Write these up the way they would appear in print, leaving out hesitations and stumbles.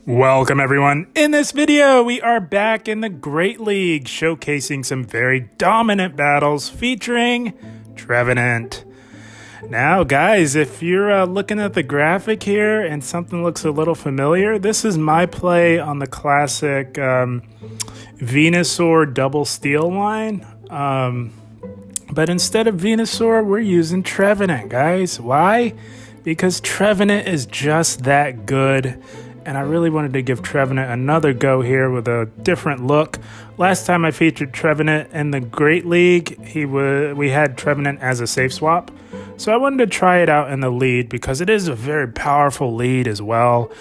Welcome everyone. In this video, we are back in the Great League, showcasing some very dominant battles featuring Trevenant. Now guys, if you're looking at the graphic here and something looks a little familiar, this is my play on the classic Venusaur double steel line. But instead of Venusaur, we're using Trevenant, guys. Why? Because Trevenant is just that good. And I really wanted to give Trevenant another go here with a different look. Last time I featured Trevenant in the Great League, we had Trevenant as a safe swap. So I wanted to try it out in the lead because it is a very powerful lead as well.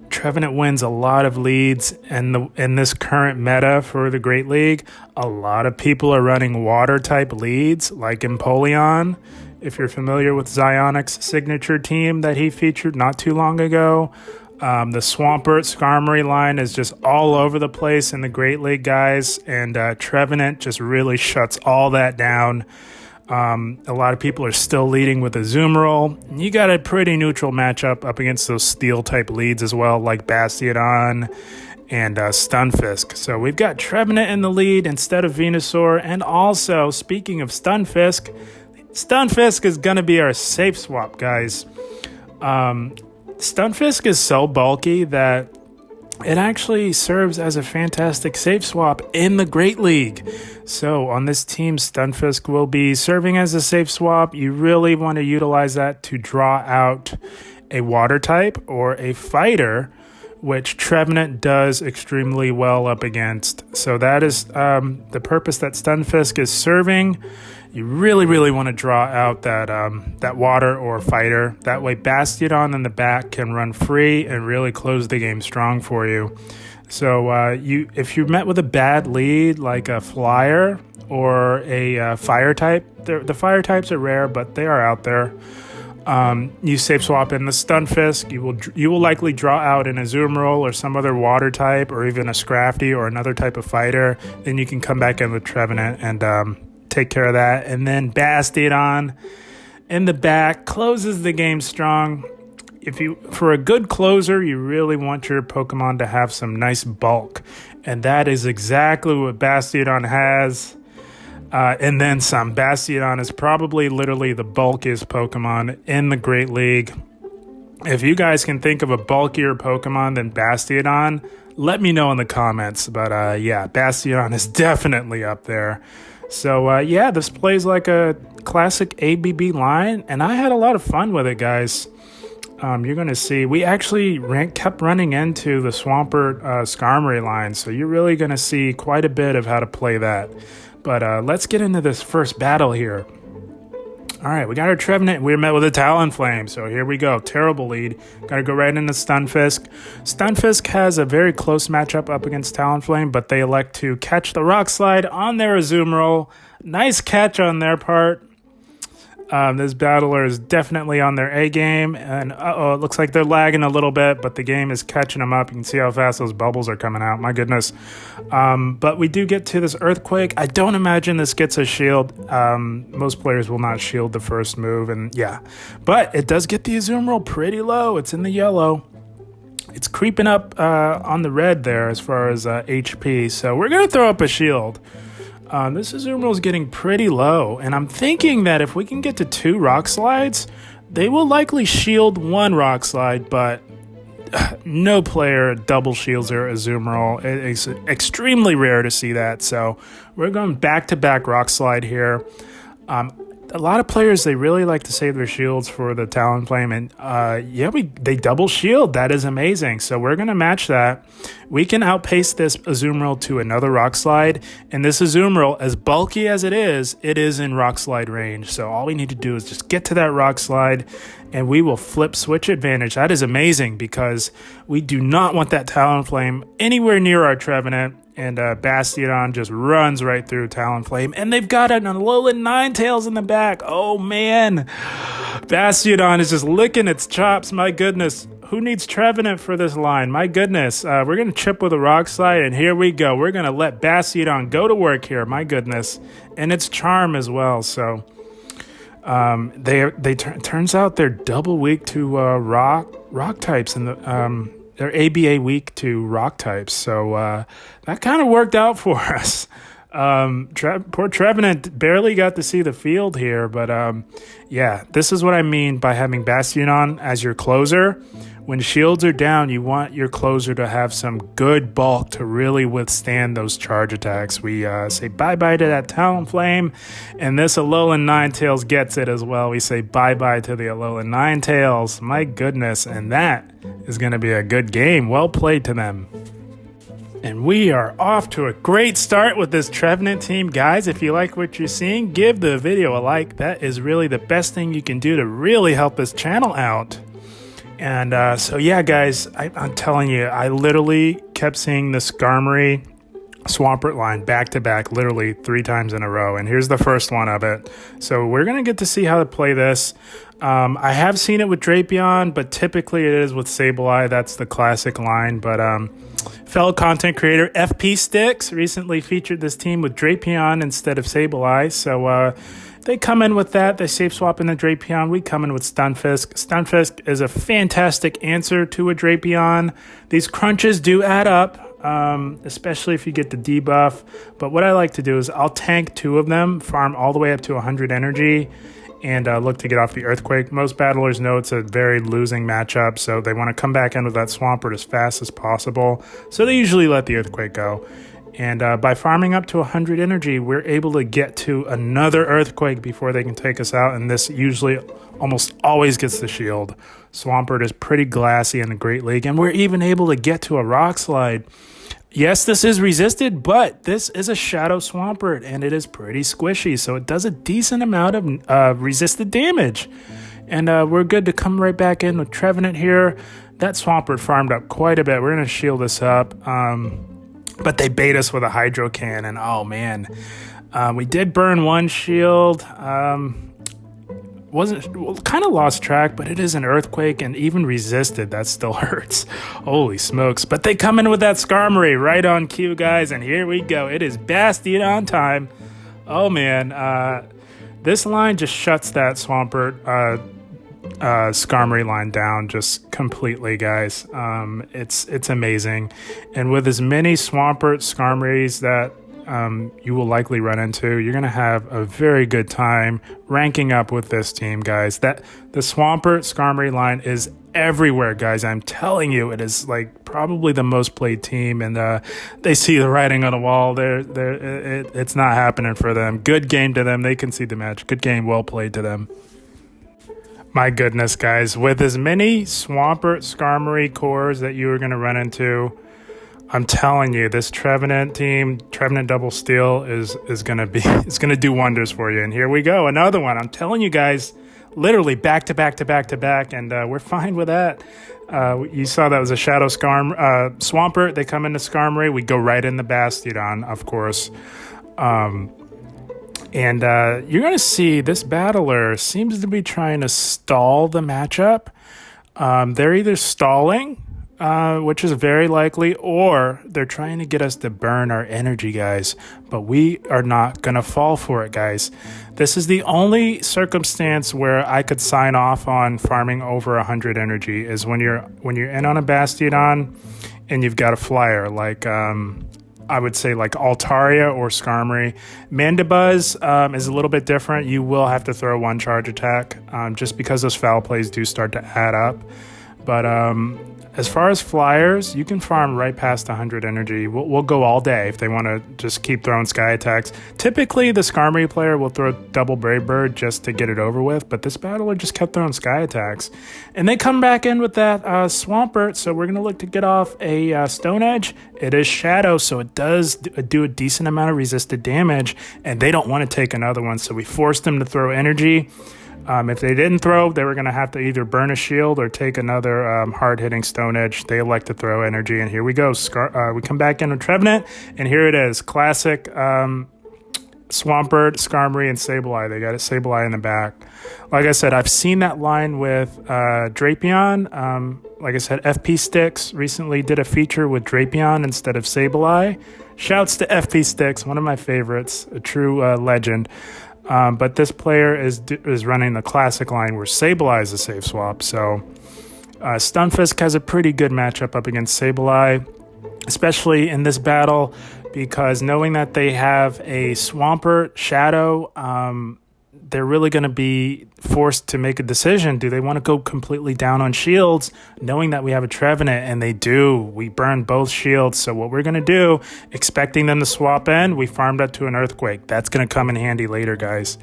Trevenant wins a lot of leads in this current meta for the Great League. A lot of people are running water type leads like Empoleon. If you're familiar with Zionic's signature team that he featured not too long ago, the Swampert Skarmory line is just all over the place in the Great League, guys, and Trevenant just really shuts all that down. A lot of people are still leading with Azumarill. You got a pretty neutral matchup up against those steel-type leads as well, like Bastiodon and Stunfisk. So we've got Trevenant in the lead instead of Venusaur, and also, speaking of Stunfisk is going to be our safe swap, guys. Stunfisk is so bulky that it actually serves as a fantastic safe swap in the Great League. So on this team, Stunfisk will be serving as a safe swap. You really want to utilize that to draw out a water type or a fighter, which Trevenant does extremely well up against. So that is the purpose that Stunfisk is serving. You really want to draw out that water or fighter. That way Bastiodon in the back can run free and really close the game strong for you. So if you're met with a bad lead like a flyer or a fire type, the fire types are rare, but they are out there. You safe swap in the Stunfisk. You will likely draw out an Azumarill or some other water type, or even a Scrafty or another type of fighter. Then you can come back in with Trevenant and take care of that. And then Bastiodon in the back closes the game strong. For a good closer, you really want your Pokemon to have some nice bulk, and that is exactly what Bastiodon has. And then some. Bastiodon is probably literally the bulkiest Pokemon in the Great League. If you guys can think of a bulkier Pokemon than Bastiodon, let me know in the comments. But yeah, Bastiodon is definitely up there. So yeah, this plays like a classic ABB line, and I had a lot of fun with it, guys. You're going to see, we actually kept running into the Swampert Skarmory line, so you're really going to see quite a bit of how to play that. But let's get into this first battle here. All right, we got our Trevenant. We're met with a Talonflame, so here we go. Terrible lead. Got to go right into Stunfisk. Stunfisk has a very close matchup up against Talonflame, but they elect to catch the Rock Slide on their Azumarill. Nice catch on their part. This battler is definitely on their A game, and it looks like they're lagging a little bit, but the game is catching them up. You can see how fast those bubbles are coming out. My goodness. But we do get to this Earthquake. I don't imagine this gets a shield. Most players will not shield the first move, and yeah. But it does get the Azumarill pretty low. It's in the yellow. It's creeping up on the red there as far as HP, so we're going to throw up a shield. This Azumarill is getting pretty low, and I'm thinking that if we can get to 2 Rock Slides, they will likely shield 1 Rock Slide, but no player double shields their Azumarill. It is extremely rare to see that, so we're going back-to-back Rock Slide here. A lot of players, they really like to save their shields for the Talonflame, and yeah, they double shield. That is amazing. So we're going to match that. We can outpace this Azumarill to another Rock Slide, and this Azumarill, as bulky as it is in Rock Slide range. So all we need to do is just get to that Rock Slide, and we will flip switch advantage. That is amazing because we do not want that Talonflame anywhere near our Trevenant. And Bastiodon just runs right through Talonflame. And they've got an Alolan Ninetales in the back. Oh, man. Bastiodon is just licking its chops. My goodness. Who needs Trevenant for this line? My goodness. We're going to chip with a Rock Slide, and here we go. We're going to let Bastiodon go to work here. My goodness. And it's Charm as well. So Turns out they're double weak to rock types, and they're ABA weak to rock types. So that kind of worked out for us. Poor Trevenant barely got to see the field here, but yeah, this is what I mean by having Bastiodon as your closer. When shields are down, you want your closer to have some good bulk to really withstand those charge attacks. We say bye-bye to that Talonflame, and this Alolan Ninetales gets it as well. We say bye-bye to the Alolan Ninetales. My goodness, and that is going to be a good game. Well played to them. And we are off to a great start with this Trevenant team. Guys, if you like what you're seeing, give the video a like. That is really the best thing you can do to really help this channel out. And so yeah, guys, I'm telling you, I literally kept seeing the Skarmory Swampert line back to back, literally 3 times in a row. And here's the first one of it. So we're going to get to see how to play this. I have seen it with Drapion, but typically it is with Sableye. That's the classic line. But fellow content creator FP Sticks recently featured this team with Drapion instead of Sableye. So they come in with that. They safe swap in the Drapion. We come in with Stunfisk. Stunfisk is a fantastic answer to a Drapion. These crunches do add up, especially if you get the debuff. But what I like to do is I'll tank 2 of them, farm all the way up to 100 energy, and look to get off the Earthquake. Most battlers know it's a very losing matchup, so they want to come back in with that Swampert as fast as possible. So they usually let the Earthquake go. And by farming up to 100 energy, we're able to get to another Earthquake before they can take us out, and this usually almost always gets the shield. Swampert is pretty glassy in the Great League, and we're even able to get to a Rock Slide. Yes, this is resisted, but this is a Shadow Swampert, and it is pretty squishy, so it does a decent amount of resisted damage. And we're good to come right back in with Trevenant here. That Swampert farmed up quite a bit. We're going to shield this up. But they bait us with a Hydro Cannon. Oh, man. We did burn 1 shield. Kind of lost track, but it is an Earthquake, and even resisted, that still hurts. Holy smokes. But they come in with that Skarmory right on cue, guys, and here we go. It is Bastiodon time. Oh, man. This line just shuts that Swampert Skarmory line down just completely, guys. It's amazing, and with as many Swampert Skarmories that you will likely run into, you're gonna have a very good time ranking up with this team, guys. That the Swampert Skarmory line is everywhere, guys. I'm telling you, it is like probably the most played team, and they see the writing on the wall. It's not happening for them. Good game to them. They can see the match. Good game, well played to them. My goodness, guys, with as many Swampert Skarmory cores that you are going to run into, I'm telling you, this Trevenant team, Trevenant Double Steel, is going to be, it's going to do wonders for you. And here we go, another one. I'm telling you guys, literally back to back to back to back, and we're fine with that. You saw that was a Shadow Swampert. They come into Skarmory. We go right in the Bastiodon, of course. And you're going to see this battler seems to be trying to stall the matchup. They're either stalling, which is very likely, or they're trying to get us to burn our energy, guys. But we are not going to fall for it, guys. This is the only circumstance where I could sign off on farming over 100 energy is when you're in on a Bastiodon and you've got a flyer like I would say like Altaria or Skarmory. Mandibuzz is a little bit different. You will have to throw 1 charge attack just because those foul plays do start to add up. But as far as flyers, you can farm right past 100 energy. We'll go all day if they want to just keep throwing sky attacks. Typically, the Skarmory player will throw double Brave Bird just to get it over with, but this battler just kept throwing sky attacks. And they come back in with that Swampert, so we're going to look to get off a Stone Edge. It is Shadow, so it does do a decent amount of resisted damage, and they don't want to take another one, so we forced them to throw energy. If they didn't throw, they were going to have to either burn a shield or take another hard-hitting Stone Edge. They elect to throw energy, and here we go. We come back in with Trevenant, and here it is. Classic Swampert, Skarmory, and Sableye. They got it Sableye in the back. Like I said, I've seen that line with Drapion. Like I said, FP Sticks recently did a feature with Drapion instead of Sableye. Shouts to FP Sticks, one of my favorites, a true legend. But this player is running the classic line where Sableye is a safe swap. So Stunfisk has a pretty good matchup up against Sableye, especially in this battle, because knowing that they have a Swampert Shadow, they're really going to be forced to make a decision. Do they want to go completely down on shields, knowing that we have a Trevenant? And they do. We burned both shields. So what we're going to do, expecting them to swap in, we farmed up to an Earthquake. That's going to come in handy later, guys.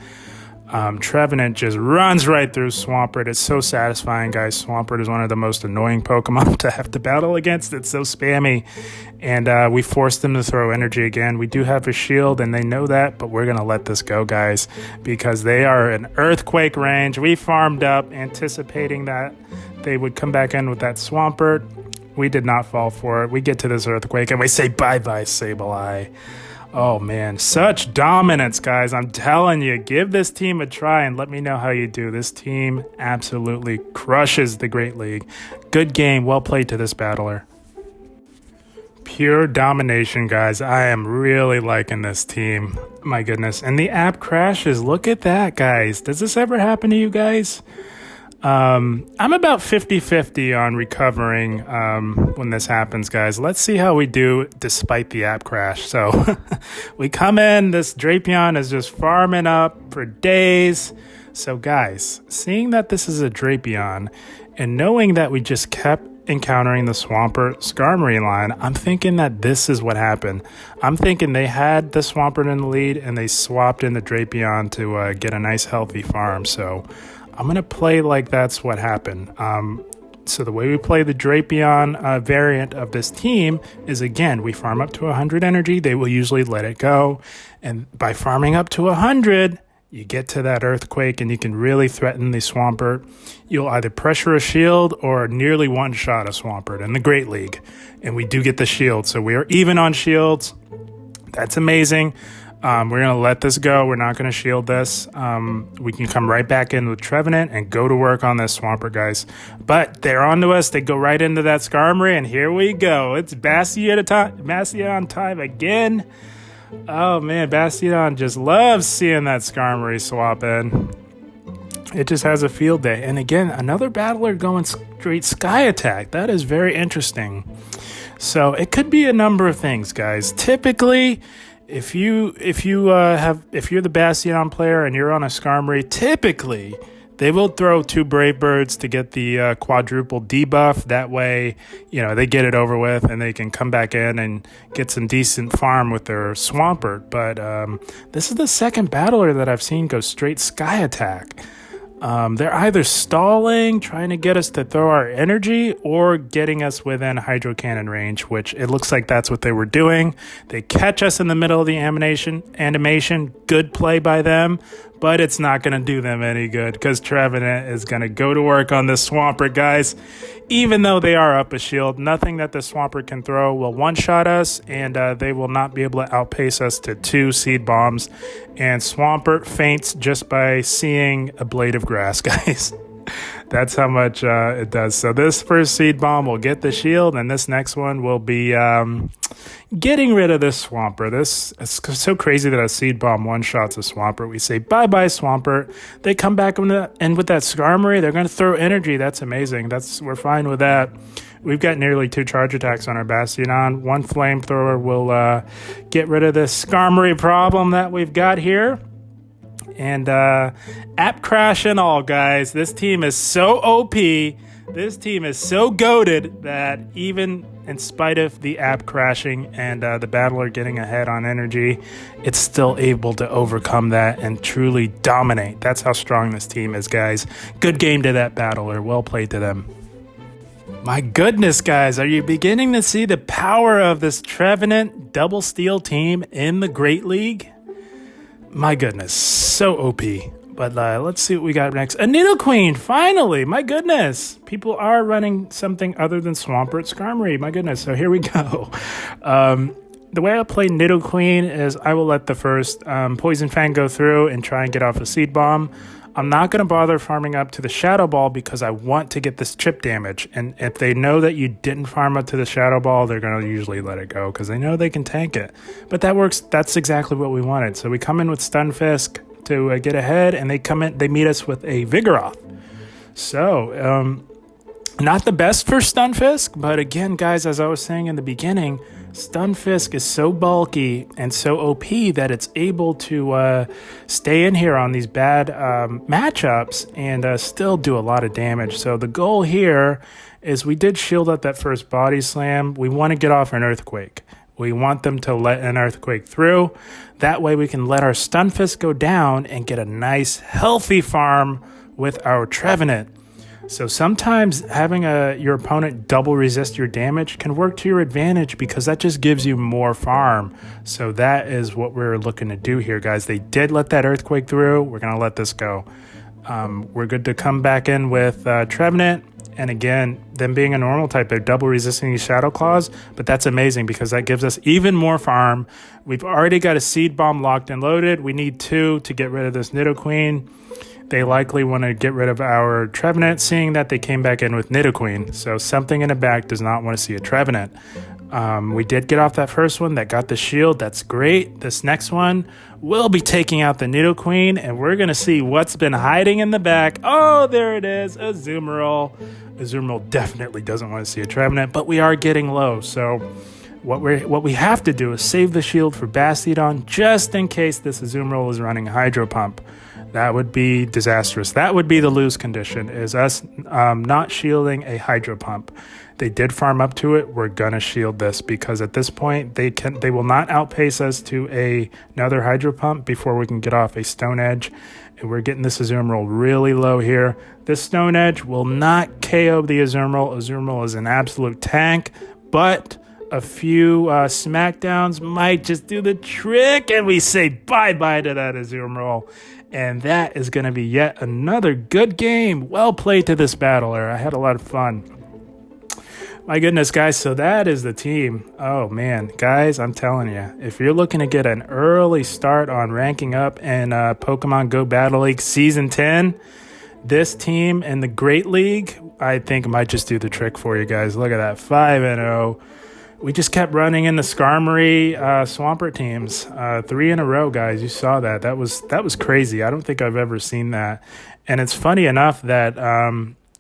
Trevenant just runs right through Swampert. It's so satisfying, guys. Swampert is one of the most annoying Pokemon to have to battle against. It's so spammy. And we forced them to throw energy again. We do have a shield, and they know that, but we're going to let this go, guys, because they are in Earthquake range. We farmed up, anticipating that they would come back in with that Swampert. We did not fall for it. We get to this Earthquake, and we say bye-bye, Sableye. Oh, man, such dominance, guys. I'm telling you, give this team a try and let me know how you do. This team absolutely crushes the Great League. Good game. Well played to this battler. Pure domination, guys. I am really liking this team. My goodness. And the app crashes. Look at that, guys. Does this ever happen to you guys? I'm about 50-50 on recovering when this happens, guys. Let's see how we do despite the app crash. So we come in, this Drapion is just farming up for days. So guys, seeing that this is a Drapion and knowing that we just kept encountering the Swampert Skarmory line, I'm thinking that this is what happened. I'm thinking they had the Swampert in the lead and they swapped in the Drapion to get a nice healthy farm. So I'm going to play like that's what happened. So the way we play the Drapion variant of this team is, again, we farm up to 100 energy. They will usually let it go. And by farming up to 100, you get to that Earthquake and you can really threaten the Swampert. You'll either pressure a shield or nearly one-shot a Swampert in the Great League. And we do get the shield. So we are even on shields. That's amazing. We're going to let this go. We're not going to shield this. We can come right back in with Trevenant and go to work on this Swampert, guys. But they're on to us. They go right into that Skarmory, and here we go. It's Bastiodon time again. Oh, man, Bastiodon just loves seeing that Skarmory swap in. It just has a field day. And again, another battler going straight Sky Attack. That is very interesting. So it could be a number of things, guys. Typically, if you're the Bastiodon player and you're on a Skarmory, typically they will throw 2 Brave Birds to get the quadruple debuff. That way, they get it over with and they can come back in and get some decent farm with their Swampert. But this is the second battler that I've seen go straight Sky Attack. They're either stalling, trying to get us to throw our energy, or getting us within Hydro Cannon range, which it looks like that's what they were doing. They catch us in the middle of the animation. Good play by them, but it's not going to do them any good because Trevenant is going to go to work on this Swampert, guys. Even though they are up a shield, nothing that the Swampert can throw will one-shot us, and they will not be able to outpace us to 2 Seed Bombs. And Swampert faints just by seeing a blade of grass, guys. That's how much it does. So this first Seed Bomb will get the shield, and this next one will be getting rid of this Swampert. It's so crazy that a Seed Bomb one-shots a Swampert. We say, bye-bye, Swampert. They come back in with that Skarmory. They're going to throw energy. That's amazing. We're fine with that. We've got nearly 2 charge attacks on our Bastiodon. 1 flamethrower will get rid of this Skarmory problem that we've got here. And app crash and all, guys. This team is so OP. This team is so goated that even in spite of the app crashing and the battler getting ahead on energy, it's still able to overcome that and truly dominate. That's how strong this team is, guys. Good game to that battler. Well played to them. My goodness, guys, are you beginning to see the power of this Trevenant double steal team in the Great League? My goodness, so OP. But let's see what we got next. A Nidoqueen, finally! My goodness! People are running something other than Swampert Skarmory. My goodness, so here we go. The way I play Nidoqueen is I will let the first Poison Fang go through and try and get off a Seed Bomb. I'm not going to bother farming up to the Shadow Ball because I want to get this chip damage. And if they know that you didn't farm up to the Shadow Ball, they're going to usually let it go because they know they can tank it. But that works. That's exactly what we wanted. So we come in with Stunfisk, to get ahead, and they meet us with a Vigoroth. So, not the best for Stunfisk, but again, guys, as I was saying in the beginning, Stunfisk is so bulky and so OP that it's able to stay in here on these bad matchups and still do a lot of damage. So the goal here is we did shield up that first body slam. We want to get off an Earthquake. We want them to let an Earthquake through. That way we can let our Stunfisk go down and get a nice healthy farm with our Trevenant. So sometimes having your opponent double resist your damage can work to your advantage because that just gives you more farm. So that is what we're looking to do here, guys. They did let that Earthquake through. We're going to let this go. We're good to come back in with Trevenant. And again, them being a normal type, they're double resisting these Shadow Claws. But that's amazing because that gives us even more farm. We've already got a Seed Bomb locked and loaded. We need 2 to get rid of this Nidoqueen. They likely want to get rid of our Trevenant, seeing that they came back in with Nidoqueen. So something in the back does not want to see a Trevenant. We did get off that first one that got the shield. That's great. This next one will be taking out the Nidoqueen, and we're going to see what's been hiding in the back. Oh, there it is, Azumarill. Azumarill definitely doesn't want to see a Trevenant, but we are getting low. So what we have to do is save the shield for Bastiodon just in case this Azumarill is running Hydro Pump. That would be disastrous. That would be the lose condition, is us not shielding a Hydro Pump. They did farm up to it. We're going to shield this because at this point, they will not outpace us to another Hydro Pump before we can get off a Stone Edge. And we're getting this Azumarill really low here. This Stone Edge will not KO the Azumarill. Azumarill is an absolute tank, but a few smackdowns might just do the trick, and we say bye-bye to that Azumarill. And that is going to be yet another good game. Well played to this battler. I had a lot of fun. My goodness, guys, so that is the team. Oh, man. Guys, I'm telling you, if you're looking to get an early start on ranking up in Pokemon Go Battle League Season 10, this team in the Great League, I think might just do the trick for you guys. Look at that, 5-0. We just kept running in the Skarmory Swampert teams 3 in a row, guys. You saw that. That was crazy. I don't think I've ever seen that. And it's funny enough that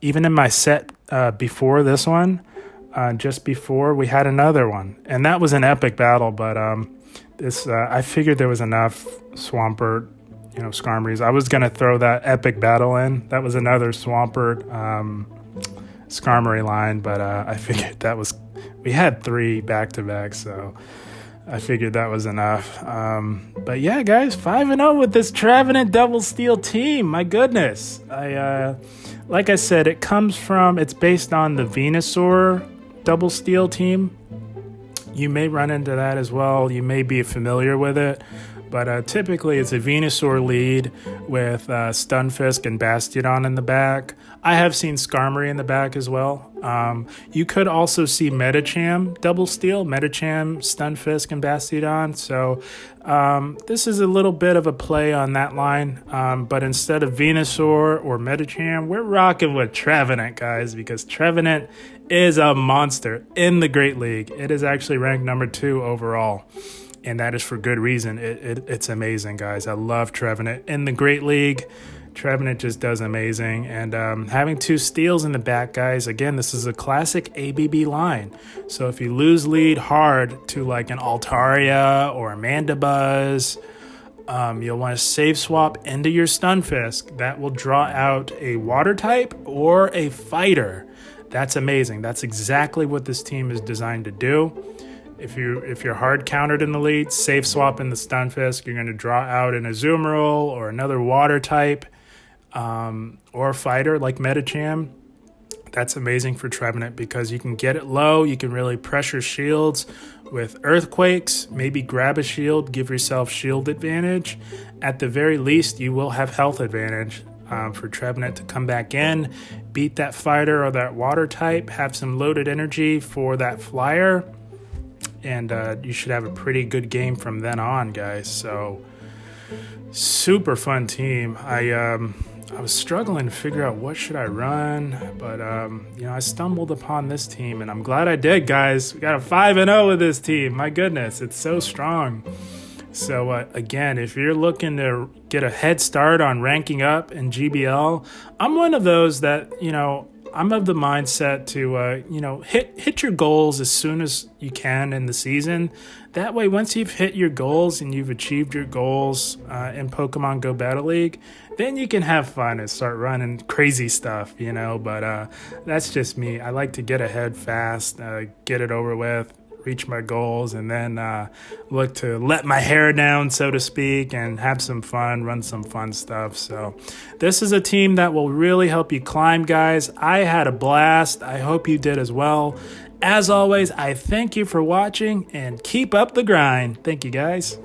even in my set before this one, just before, we had another one. And that was an epic battle, but I figured there was enough Swampert, Skarmories. I was going to throw that epic battle in. That was another Swampert Skarmory line, but I figured we had 3 back-to-back, so I figured that was enough. But yeah, guys, 5-0 with this Trevenant Double Steel team. My goodness. Like I said, it's based on the Venusaur Double Steel team. You may run into that as well. You may be familiar with it. But typically it's a Venusaur lead with Stunfisk and Bastiodon in the back. I have seen Skarmory in the back as well. You could also see Medicham Double Steel, Medicham, Stunfisk, and Bastiodon. So this is a little bit of a play on that line. But instead of Venusaur or Medicham, we're rocking with Trevenant, guys, because Trevenant is a monster in the Great League. It is actually ranked number 2 overall. And that is for good reason. It's amazing, guys. I love Trevenant. In the Great League, Trevenant just does amazing. And having 2 steals in the back, guys, again, this is a classic ABB line. So if you lose lead hard to like an Altaria or a Mandibuzz, you'll want to save swap into your Stunfisk. That will draw out a Water type or a Fighter. That's amazing. That's exactly what this team is designed to do. If you're hard countered in the lead, save swap in the Stunfisk. You're going to draw out an Azumarill or another Water type or a Fighter like Medicham. That's amazing for Trevenant because you can get it low. You can really pressure shields with Earthquakes. Maybe grab a shield, give yourself shield advantage. At the very least, you will have health advantage for Trevenant to come back in, beat that Fighter or that Water type, have some loaded energy for that Flyer. And you should have a pretty good game from then on, guys. So, super fun team. I was struggling to figure out what should I run, but I stumbled upon this team, and I'm glad I did, guys. We got a 5-0 with this team. My goodness, it's so strong. So again, if you're looking to get a head start on ranking up in GBL, I'm one of those that, I'm of the mindset to, hit your goals as soon as you can in the season. That way, once you've hit your goals and you've achieved your goals in Pokemon Go Battle League, then you can have fun and start running crazy stuff, But that's just me. I like to get ahead fast, get it over with, reach my goals, and then look to let my hair down, so to speak, and have some fun, run some fun stuff. So this is a team that will really help you climb, guys. I had a blast. I hope you did as well. As always, I thank you for watching and keep up the grind. Thank you, guys.